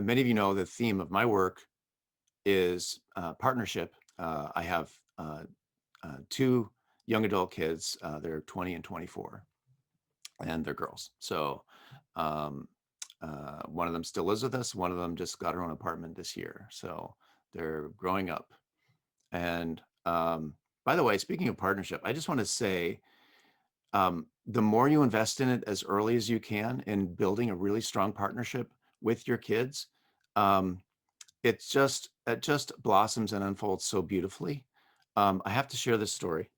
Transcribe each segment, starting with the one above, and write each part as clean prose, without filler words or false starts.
many of you know the theme of my work is partnership. I have two young adult kids. They're 20 and 24, and they're girls. So um, one of them still lives with us. One of them just got her own apartment this year. So they're growing up. And by the way, speaking of partnership, I just want to say the more you invest in it as early as you can in building a really strong partnership with your kids, um, it just blossoms and unfolds so beautifully. I have to share this story.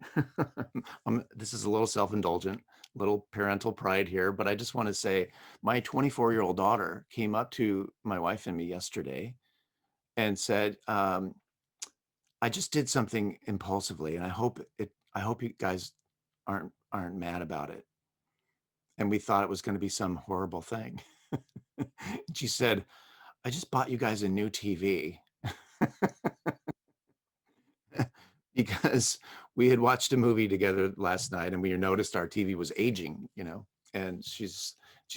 This is a little self-indulgent, little parental pride here, but I just want to say my 24-year-old daughter came up to my wife and me yesterday and said, "I just did something impulsively, and I hope you guys aren't mad about it." And we thought it was going to be some horrible thing. She said, "I just bought you guys a new TV." Because we had watched a movie together last night and we noticed our TV was aging, and she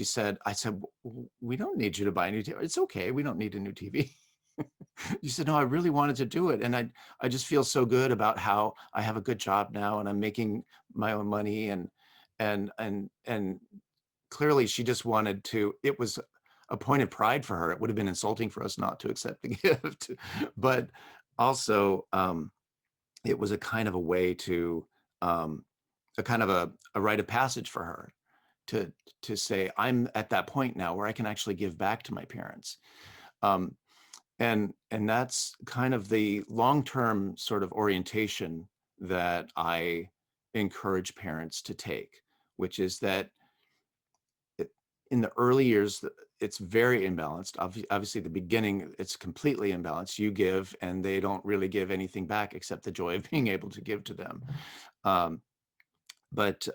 said, I said, We don't need you to buy a new TV. It's okay. We don't need a new TV." She said, "No, I really wanted to do it. And I just feel so good about how I have a good job now and I'm making my own money." And clearly she just wanted to, it was a point of pride for her. It would have been insulting for us not to accept the gift. But also, it was a kind of a way to a kind of a rite of passage for her to say, I'm at that point now where I can actually give back to my parents. um, and that's kind of the long-term sort of orientation that I encourage parents to take, which is that in the early years, it's very imbalanced. Obviously, the beginning, it's completely imbalanced. You give, and they don't really give anything back except the joy of being able to give to them. Um, but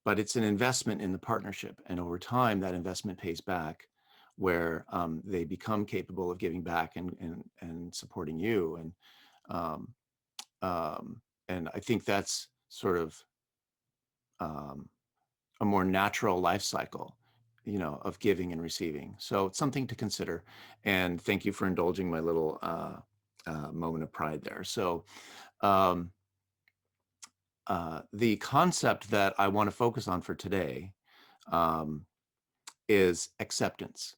but it's an investment in the partnership, and over time, that investment pays back, where they become capable of giving back and supporting you. Um, and I think that's sort of um, a more natural life cycle, of giving and receiving. So it's something to consider. And thank you for indulging my little moment of pride there. So um, the concept that I want to focus on for today um, is acceptance.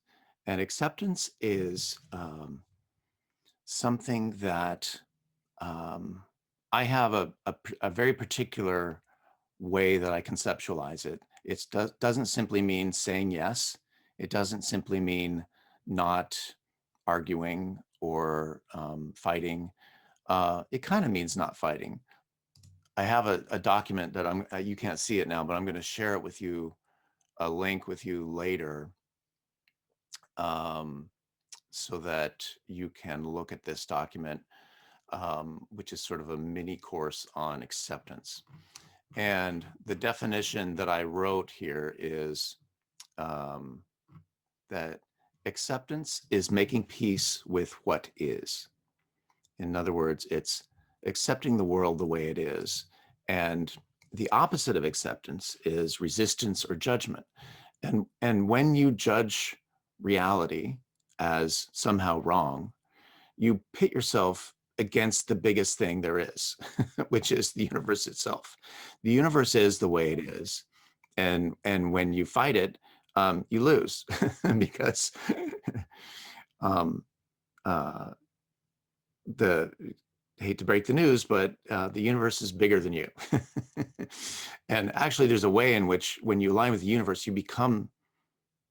And acceptance is something that um, I have a very particular way that I conceptualize it. It doesn't simply mean saying yes. It doesn't simply mean not arguing or fighting. It kind of means not fighting. I have a document that you can't see it now, but I'm going to share it with you, a link with you later, um, so that you can look at this document, which is sort of a mini course on acceptance. And the definition that I wrote here is um, that acceptance is making peace with what is. In other words, it's accepting the world the way it is. And the opposite of acceptance is resistance or judgment. And when you judge reality as somehow wrong, you pit yourself against the biggest thing there is, which is the universe itself. The universe is the way it is, and when you fight it, you lose because um, uh, the I hate to break the news, but the universe is bigger than you. And actually, there's a way in which, when you align with the universe, you become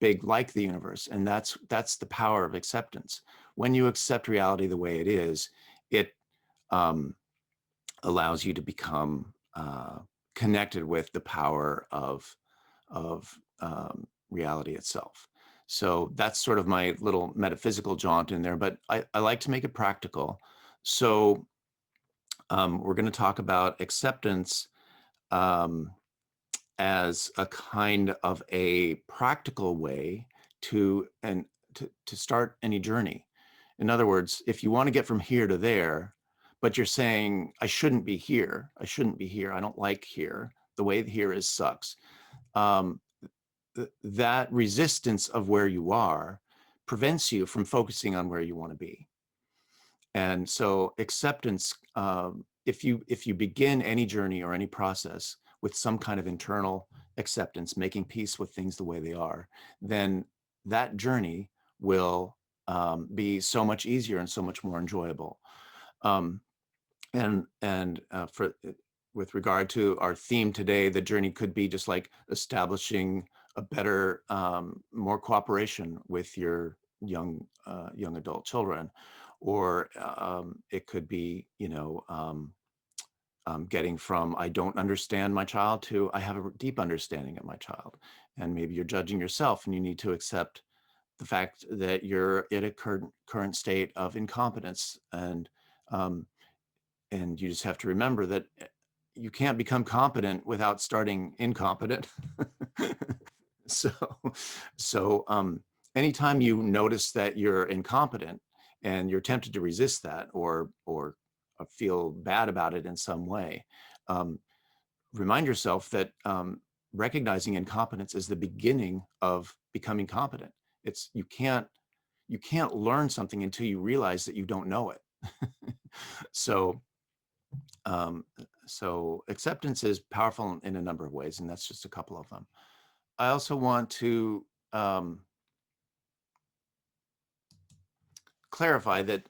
big like the universe, and that's the power of acceptance. When you accept reality the way it is, it um, allows you to become connected with the power of reality itself. So that's sort of my little metaphysical jaunt in there, but I like to make it practical. So we're going to talk about acceptance um, as a kind of a practical way to start any journey. In other words, if you want to get from here to there, but you're saying, I shouldn't be here, I don't like here, the way here is sucks. Um, that resistance of where you are prevents you from focusing on where you want to be. And so acceptance, if you begin any journey or any process with some kind of internal acceptance, making peace with things the way they are, then that journey will be so much easier and so much more enjoyable. Um, and with regard to our theme today, the journey could be just like establishing a better, more cooperation with your young adult children, or it could be, getting from I don't understand my child to I have a deep understanding of my child. And maybe you're judging yourself, and you need to accept the fact that you're in a current state of incompetence, um, and you just have to remember that you can't become competent without starting incompetent. so anytime you notice that you're incompetent and you're tempted to resist that, or feel bad about it in some way, remind yourself that recognizing incompetence is the beginning of becoming competent. It's you can't learn something until you realize that you don't know it. So so acceptance is powerful in a number of ways, and that's just a couple of them. I also want to clarify that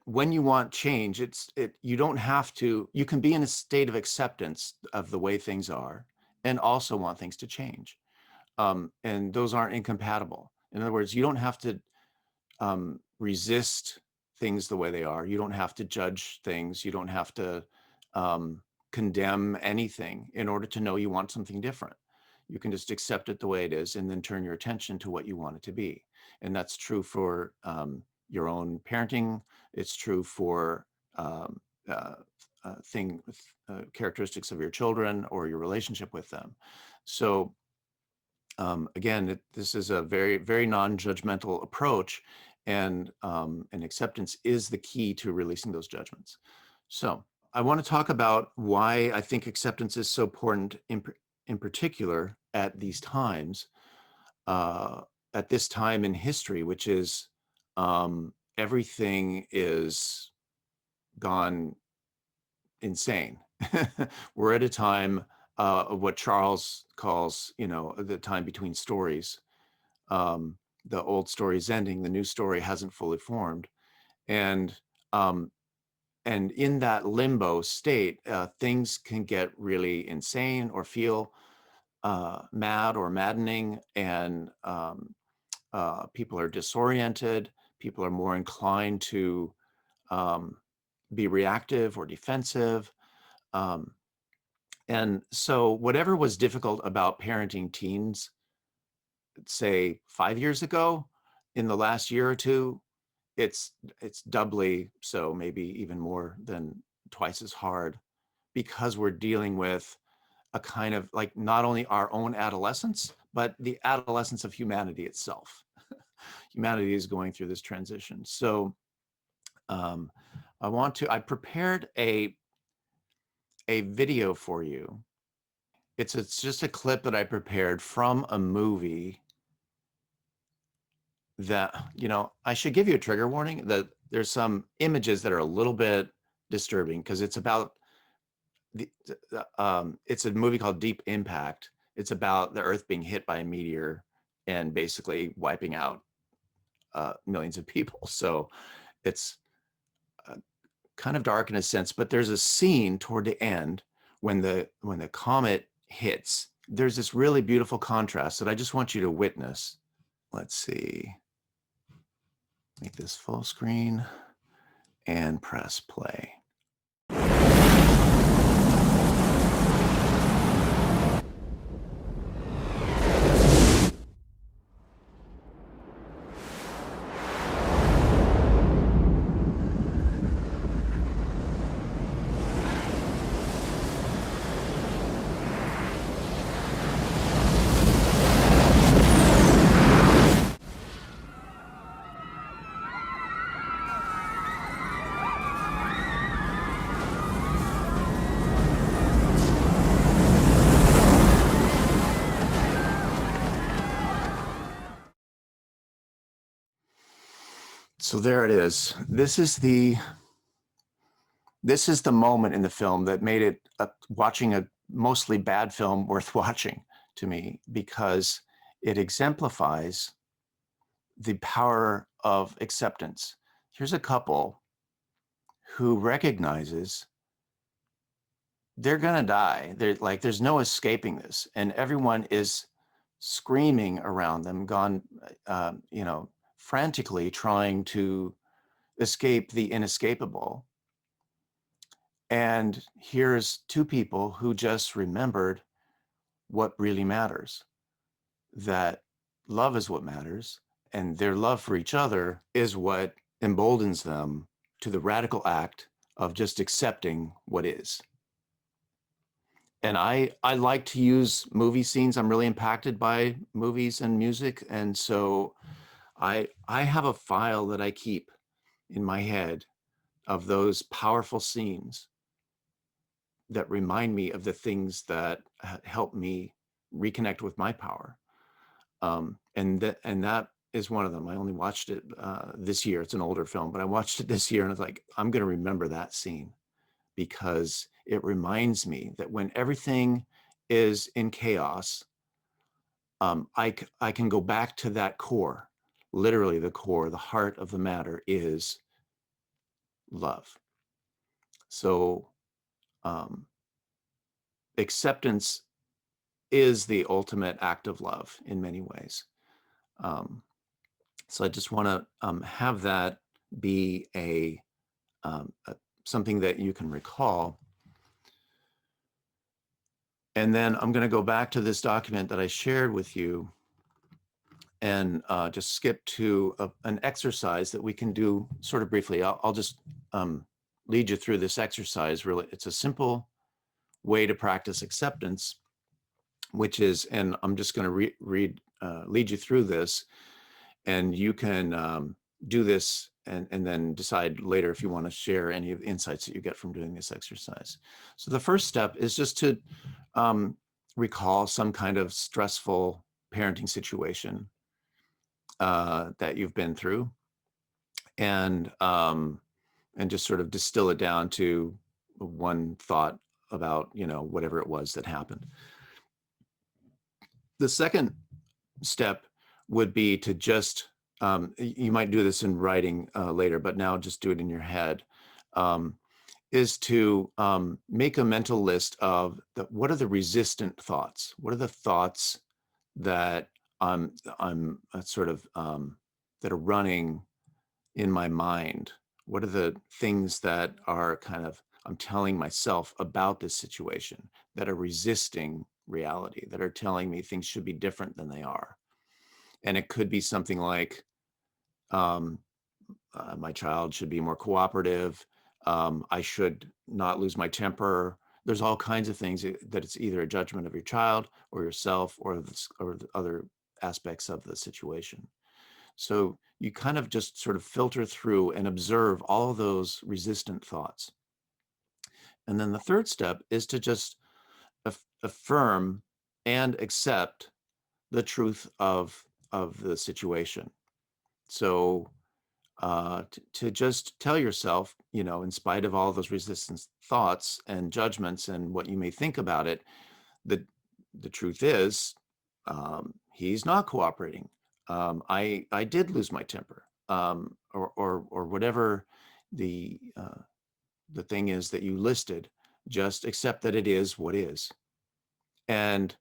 when you want change, you don't have to. You can be in a state of acceptance of the way things are, and also want things to change, and those aren't incompatible. In other words, you don't have to resist things the way they are. You don't have to judge things. You don't have to condemn anything in order to know you want something different. You can just accept it the way it is, and then turn your attention to what you want it to be. And that's true for your own parenting. It's true for characteristics of your children or your relationship with them. So again, this is a very, very non-judgmental approach, and acceptance is the key to releasing those judgments. So I want to talk about why I think acceptance is so important in particular at these times, at this time in history, which is everything is gone insane. We're at a time of what Charles calls, the time between stories. The old story is ending, the new story hasn't fully formed, and in that limbo state, things can get really insane or feel mad or maddening, and people are disoriented. People are more inclined to be reactive or defensive. And so whatever was difficult about parenting teens, say 5 years ago, in the last year or two, it's doubly so, maybe even more than twice as hard, because we're dealing with a kind of like not only our own adolescence, but the adolescence of humanity itself. Humanity is going through this transition. So I prepared a video for you. It's just a clip that I prepared from a movie that, I should give you a trigger warning that there's some images that are a little bit disturbing, because it's about it's a movie called Deep Impact. It's about the Earth being hit by a meteor and basically wiping out millions of people. So it's kind of dark in a sense, but there's a scene toward the end when the comet hits. There's this really beautiful contrast that I just want you to witness. Let's see. Make this full screen and press play. So there it is. This is the moment in the film that made it watching a mostly bad film worth watching to me, because it exemplifies the power of acceptance. Here's a couple who recognizes they're gonna die. They're like, there's no escaping this, and everyone is screaming around them, frantically trying to escape the inescapable. And here's two people who just remembered what really matters, that love is what matters, and their love for each other is what emboldens them to the radical act of just accepting what is. And I like to use movie scenes. I'm really impacted by movies and music. And so I have a file that I keep in my head of those powerful scenes that remind me of the things that help me reconnect with my power. And that is one of them. I only watched it this year. It's an older film, but I watched it this year, and I was like, I'm going to remember that scene, because it reminds me that when everything is in chaos, I can go back to that core. Literally, the core, the heart of the matter is love. So acceptance is the ultimate act of love in many ways. So I just want to have that be something that you can recall. And then I'm going to go back to this document that I shared with you and just skip to an exercise that we can do sort of briefly. I'll just lead you through this exercise. Really, it's a simple way to practice acceptance, which is, and I'm just going to lead you through this, and you can do this and then decide later if you want to share any of the insights that you get from doing this exercise. So the first step is just to recall some kind of stressful parenting situation that you've been through, and just sort of distill it down to one thought about, whatever it was that happened. The second step would be to just, you might do this in writing later, but now just do it in your head, is to make a mental list of what are the resistant thoughts? What are the thoughts that I'm sort of, that are running in my mind? What are the things that are kind of, I'm telling myself about this situation, that are resisting reality, that are telling me things should be different than they are? And it could be something like, my child should be more cooperative. I should not lose my temper. There's all kinds of things that it's either a judgment of your child or yourself or the other aspects of the situation. So you kind of just sort of filter through and observe all of those resistant thoughts. And then the third step is to just affirm and accept the truth of the situation. So to just tell yourself, in spite of all those resistance thoughts and judgments and what you may think about it, the truth is, he's not cooperating. I did lose my temper, or whatever the thing is that you listed. Just accept that it is what is, and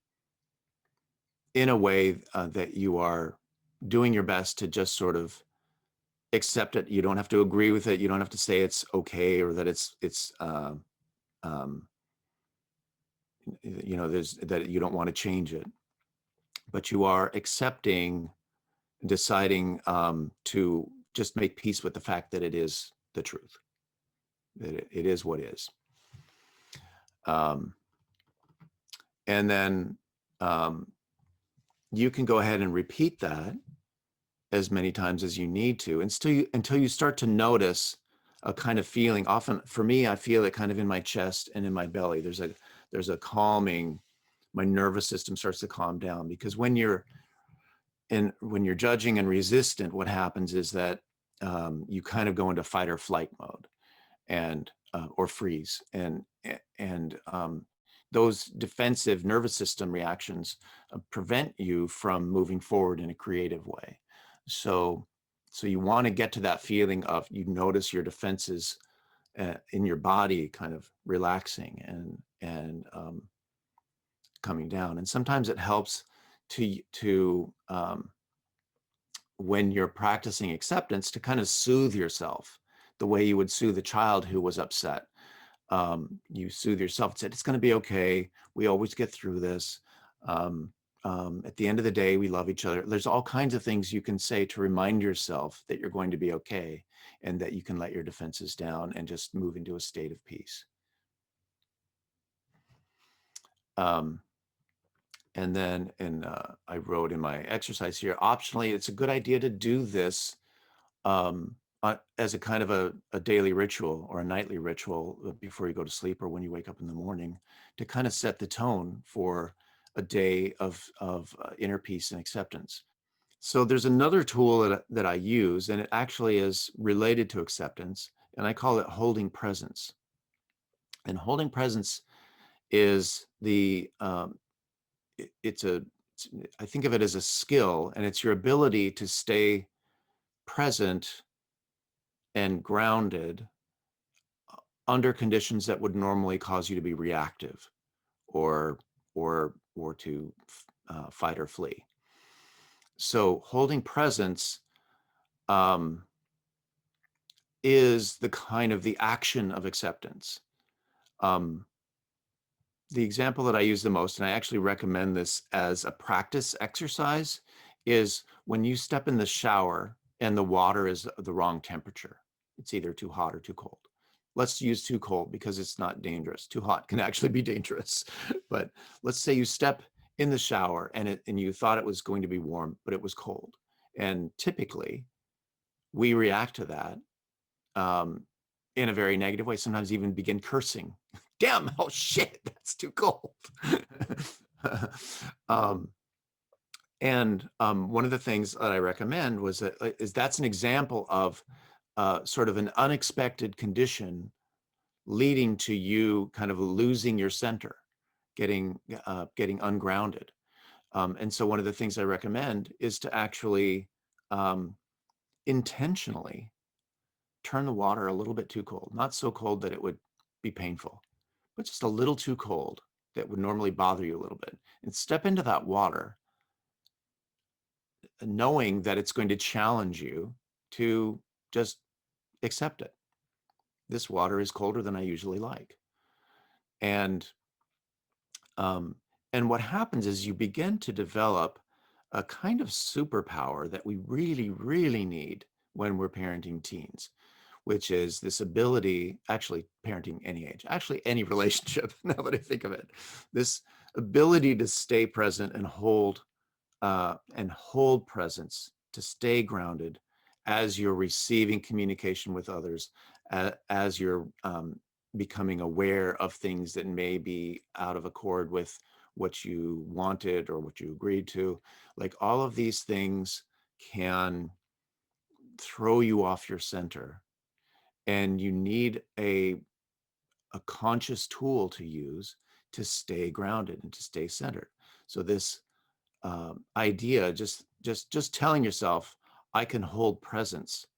in a way that you are doing your best to just sort of accept it. You don't have to agree with it. You don't have to say it's okay or that it's there's that you don't want to change it, but you are accepting, deciding to just make peace with the fact that it is the truth, that it is what is. And then you can go ahead and repeat that as many times as you need to, until you start to notice a kind of feeling. Often for me, I feel it kind of in my chest and in my belly. There's a calming. My nervous system starts to calm down, because when you're judging and resistant, what happens is that you kind of go into fight or flight mode, and or freeze, and those defensive nervous system reactions prevent you from moving forward in a creative way. So you want to get to that feeling of, you notice your defenses in your body kind of relaxing and coming down. And sometimes it helps to when you're practicing acceptance, to kind of soothe yourself the way you would soothe a child who was upset. You soothe yourself and said, it's going to be okay. We always get through this. At the end of the day, we love each other. There's all kinds of things you can say to remind yourself that you're going to be okay, and that you can let your defenses down and just move into a state of peace. And then, I wrote in my exercise here, optionally, it's a good idea to do this as a kind of a daily ritual or a nightly ritual before you go to sleep or when you wake up in the morning, to kind of set the tone for a day of inner peace and acceptance. So there's another tool that I use, and it actually is related to acceptance, and I call it holding presence. And holding presence is I think of it as a skill, and it's your ability to stay present and grounded under conditions that would normally cause you to be reactive, or to fight or flee. So holding presence is the kind of the action of acceptance. The example that I use the most, and I actually recommend this as a practice exercise, is when you step in the shower and the water is the wrong temperature. It's either too hot or too cold. Let's use too cold because it's not dangerous. Too hot can actually be dangerous. But let's say you step in the shower and you thought it was going to be warm, but it was cold. And typically we react to that in a very negative way, sometimes even begin cursing. Damn, oh shit, that's too cold. One of the things that I recommend is that's an example of sort of an unexpected condition leading to you kind of losing your center, getting ungrounded. And so one of the things I recommend is to actually intentionally turn the water a little bit too cold, not so cold that it would be painful, but just a little too cold that would normally bother you a little bit, and step into that water knowing that it's going to challenge you to just accept it. This water is colder than I usually like. And what happens is you begin to develop a kind of superpower that we really, really need when we're parenting teens, which is this ability, actually parenting any age, actually any relationship, now that I think of it, this ability to stay present and hold presence, to stay grounded as you're receiving communication with others, as you're becoming aware of things that may be out of accord with what you wanted or what you agreed to. Like, all of these things can throw you off your center, and you need a conscious tool to use to stay grounded and to stay centered. So this idea, just telling yourself, I can hold presence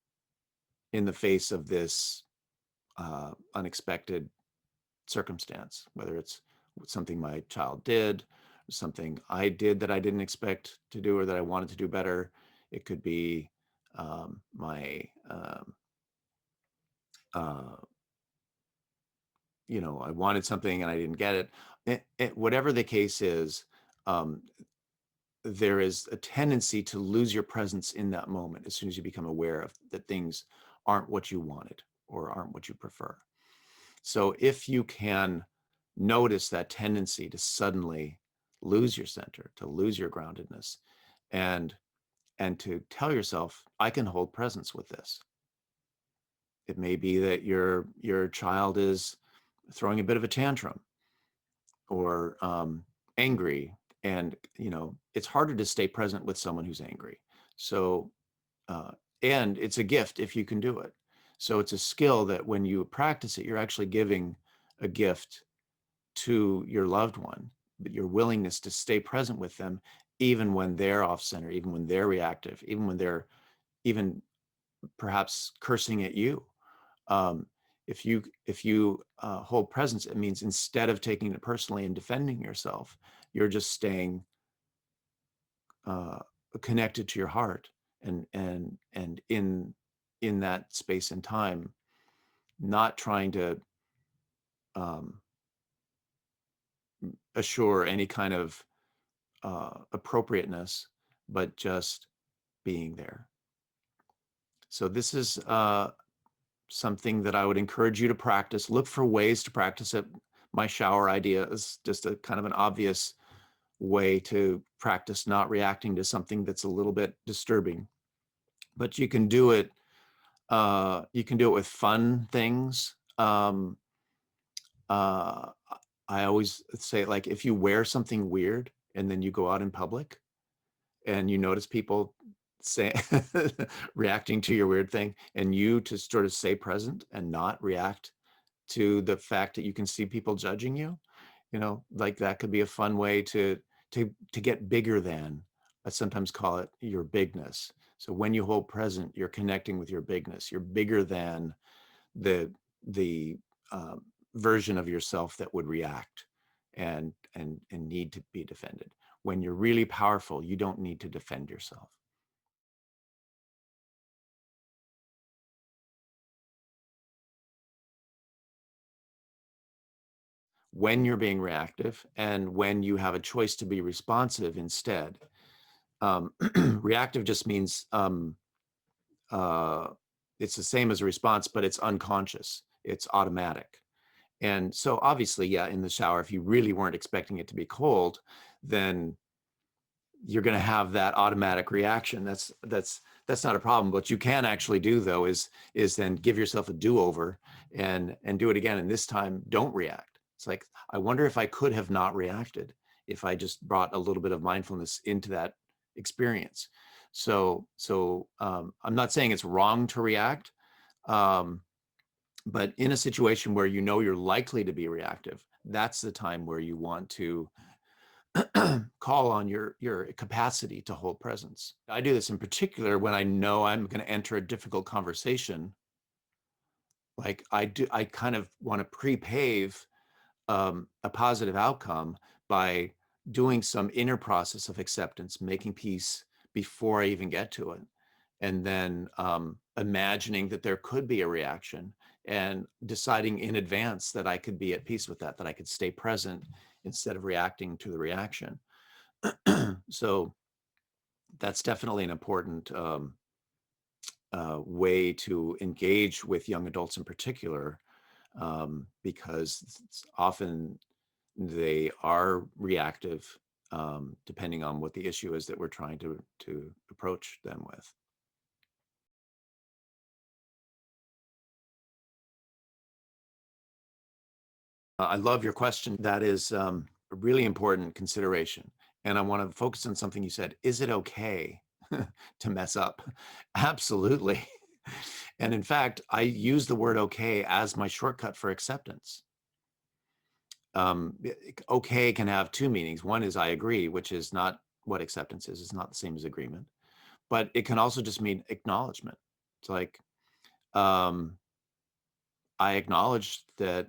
in the face of this unexpected circumstance, whether it's something my child did, something I did that I didn't expect to do or that I wanted to do better. It could be my I wanted something and I didn't get it. Whatever the case is, there is a tendency to lose your presence in that moment as soon as you become aware of that things aren't what you wanted or aren't what you prefer. So if you can notice that tendency to suddenly lose your center, to lose your groundedness, and to tell yourself, I can hold presence with this. It may be that your child is throwing a bit of a tantrum or angry, and it's harder to stay present with someone who's angry. So and it's a gift if you can do it. So it's a skill that when you practice it, you're actually giving a gift to your loved one, but your willingness to stay present with them, even when they're off center, even when they're reactive, even when they're even perhaps cursing at you. Um, if you hold presence, it means instead of taking it personally and defending yourself, you're just staying uh, connected to your heart, and in that space and time, not trying to um, assure any kind of appropriateness, but just being there. So this is something that I would encourage you to practice. Look for ways to practice it. My shower idea is just a kind of an obvious way to practice not reacting to something that's a little bit disturbing. But you can do it. You can do it with fun things. Uh, I always say, like, if you wear something weird and then you go out in public and you notice people say reacting to your weird thing, and you to sort of stay present and not react to the fact that you can see people judging you, like that could be a fun way to get bigger than. I sometimes call it your bigness. So when you hold present, you're connecting with your bigness. You're bigger than the um, version of yourself that would react and need to be defended. When you're really powerful, you don't need to defend yourself. When you're being reactive and when you have a choice to be responsive instead. Reactive just means uh, it's the same as a response, but it's unconscious, it's automatic. And so obviously, yeah, in the shower, if you really weren't expecting it to be cold, then you're going to have that automatic reaction. That's not a problem. What you can actually do, though, is then give yourself a do-over and do it again. And this time, don't react. It's like, I wonder if I could have not reacted if I just brought a little bit of mindfulness into that experience. So I'm not saying it's wrong to react, um, but in a situation where you know you're likely to be reactive, that's the time where you want to call on your capacity to hold presence. I do this in particular when I know I'm going to enter a difficult conversation. Like I kind of want to pre-pave a positive outcome by doing some inner process of acceptance, making peace before I even get to it, and then imagining that there could be a reaction and deciding in advance that I could be at peace with that I could stay present instead of reacting to the reaction. So that's definitely an important way to engage with young adults in particular, because often they are reactive, depending on what the issue is that we're trying to approach them with. I love your question. That is a really important consideration. And I want to focus on something you said. Is it okay to mess up? Absolutely. And in fact, I use the word okay as my shortcut for acceptance. Okay can have two meanings. One is I agree, which is not what acceptance is. It's not the same as agreement. But it can also just mean acknowledgement. It's like, um, I acknowledge that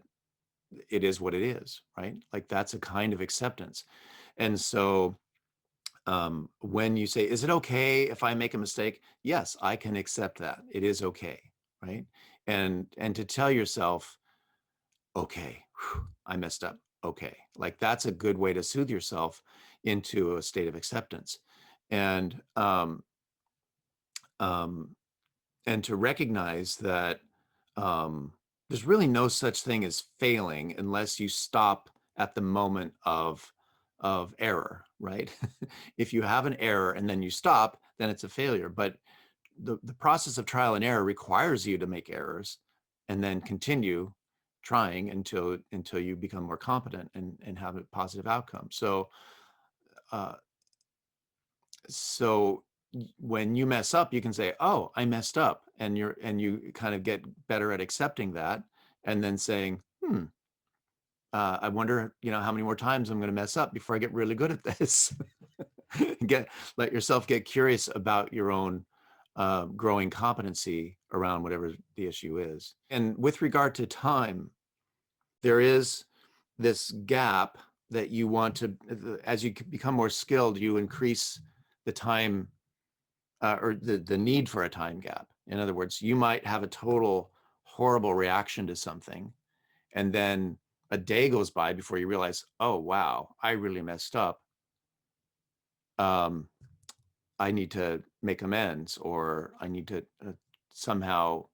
it is what it is, right? Like that's a kind of acceptance. And so when you say, is it okay if I make a mistake? Yes, I can accept that. It is okay, right? And to tell yourself, okay, whew, I messed up. Okay, like that's a good way to soothe yourself into a state of acceptance, and um, and to recognize that um, there's really no such thing as failing unless you stop at the moment of error, right? If you have an error and then you stop, then it's a failure. But the process of trial and error requires you to make errors and then continue trying until you become more competent and have a positive outcome. Uh, so when you mess up, you can say, oh, I messed up. And you kind of get better at accepting that, and then saying, I wonder, how many more times I'm going to mess up before I get really good at this. Let yourself get curious about your own growing competency around whatever the issue is. And with regard to time, there is this gap that you want to, as you become more skilled, you increase the time or the need for a time gap. In other words, you might have a total horrible reaction to something, and then a day goes by before you realize, oh, wow, I really messed up. I need to make amends, or I need to somehow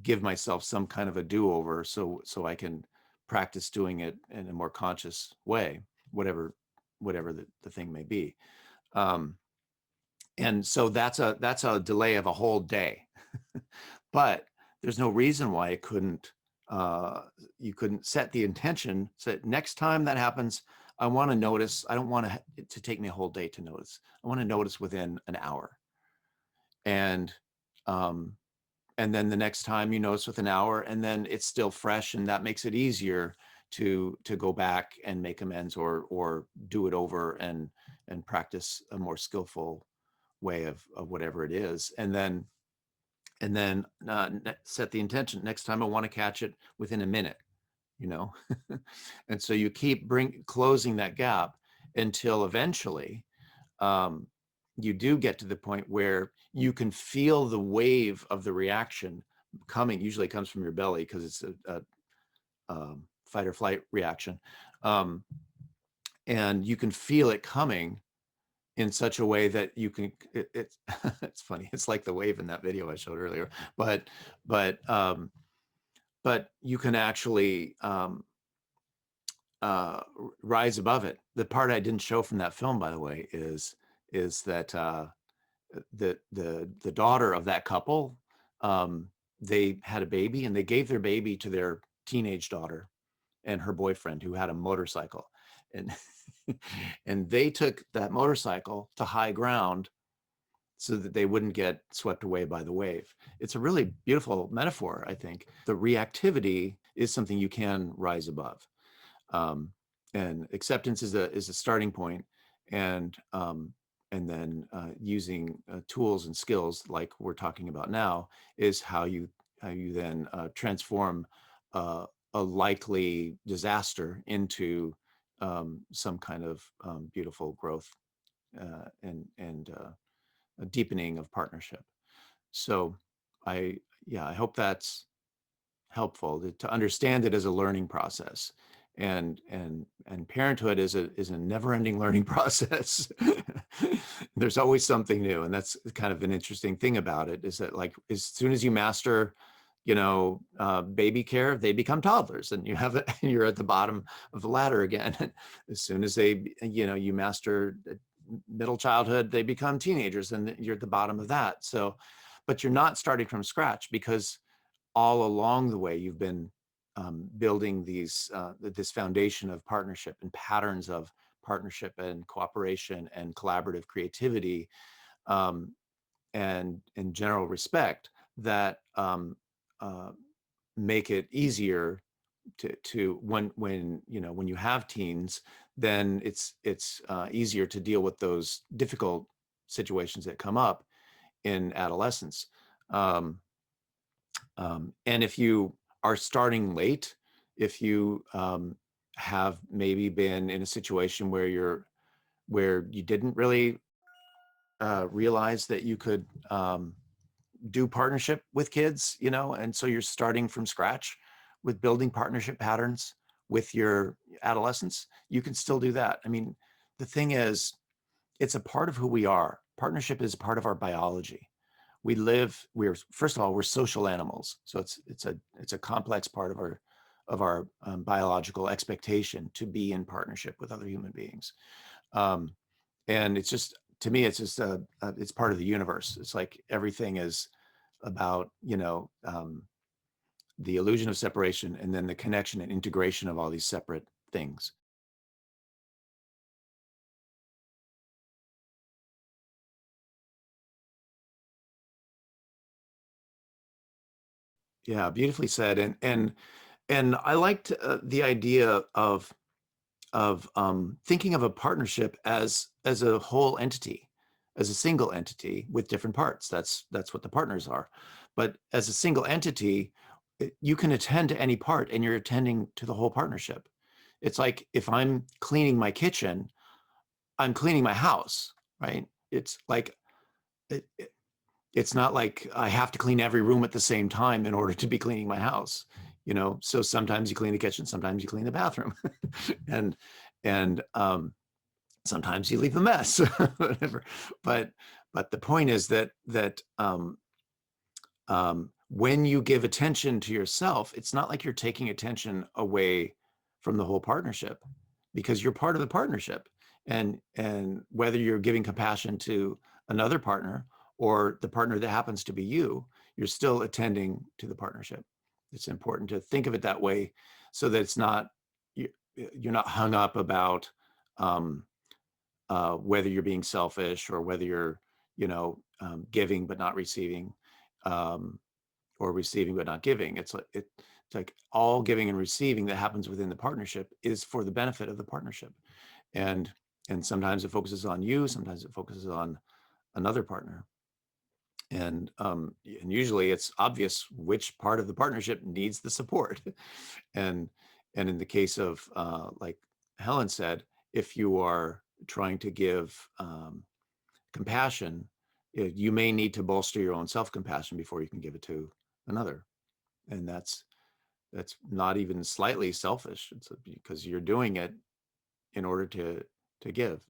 give myself some kind of a do-over so I can practice doing it in a more conscious way, whatever the thing may be. And so that's a delay of a whole day. But there's no reason why it couldn't you couldn't set the intention. So next time that happens, I want to notice. I don't want it to take me a whole day to notice. I want to notice within an hour. And then the next time you notice with an hour, and then it's still fresh, and that makes it easier to go back and make amends, or do it over and practice a more skillful way of whatever it is. And then set the intention. Next time I want to catch it within a minute, and so you keep closing that gap until eventually you do get to the point where you can feel the wave of the reaction coming. Usually it comes from your belly, because it's a fight or flight reaction, and you can feel it coming in such a way that you can, it's funny. It's like the wave in that video I showed earlier, but you can actually rise above it. The part I didn't show from that film, by the way, is that the daughter of that couple, they had a baby, and they gave their baby to their teenage daughter and her boyfriend, who had a motorcycle, and and they took that motorcycle to high ground so that they wouldn't get swept away by the wave. It's a really beautiful metaphor, I think. The reactivity is something you can rise above. And acceptance is a starting point, and then using tools and skills like we're talking about now is how you then transform a likely disaster into some kind of beautiful growth and a deepening of partnership. So I hope that's helpful to understand it as a learning process. And parenthood is a never-ending learning process. There's always something new, and that's kind of an interesting thing about it, is that, like, as soon as you master baby care, they become toddlers, and you're at the bottom of the ladder again. As soon as you master middle childhood, they become teenagers, and you're at the bottom of that. So, but you're not starting from scratch, because all along the way you've been building this foundation of partnership and patterns of partnership and cooperation and collaborative creativity, and in general respect, that make it easier to when you have teens, then it's easier to deal with those difficult situations that come up in adolescence. And if you are starting late, if you have maybe been in a situation where you didn't really realize that you could do partnership with kids, and so you're starting from scratch with building partnership patterns with your adolescents, you can still do that. I mean, the thing is, it's a part of who we are. Partnership is part of our biology. We're first of all, we're social animals. So it's a complex part of our biological expectation to be in partnership with other human beings. And it's just, to me, it's just it's part of the universe. It's like everything is about, the illusion of separation, and then the connection and integration of all these separate things. Yeah, beautifully said. And I liked the idea of thinking of a partnership as a whole entity, as a single entity with different parts. That's what the partners are. But as a single entity, you can attend to any part, and you're attending to the whole partnership. It's like if I'm cleaning my kitchen, I'm cleaning my house, right? It's like it, it's not like I have to clean every room at the same time in order to be cleaning my house, you know. So sometimes you clean the kitchen, sometimes you clean the bathroom, and and sometimes you leave a mess, whatever. But but the point is that when you give attention to yourself, it's not like you're taking attention away from the whole partnership, because you're part of the partnership. And whether you're giving compassion to another partner or the partner that happens to be you, you're still attending to the partnership. It's important to think of it that way, so that it's not you're not hung up about um, whether you're being selfish or whether you're, giving but not receiving, um, or receiving but not giving. It's like all giving and receiving that happens within the partnership is for the benefit of the partnership. And and sometimes it focuses on you, sometimes it focuses on another partner. And usually it's obvious which part of the partnership needs the support. and and in the case of like Helen said, if you are trying to give compassion, you may need to bolster your own self-compassion before you can give it to another. And that's not even slightly selfish. It's because you're doing it in order to give.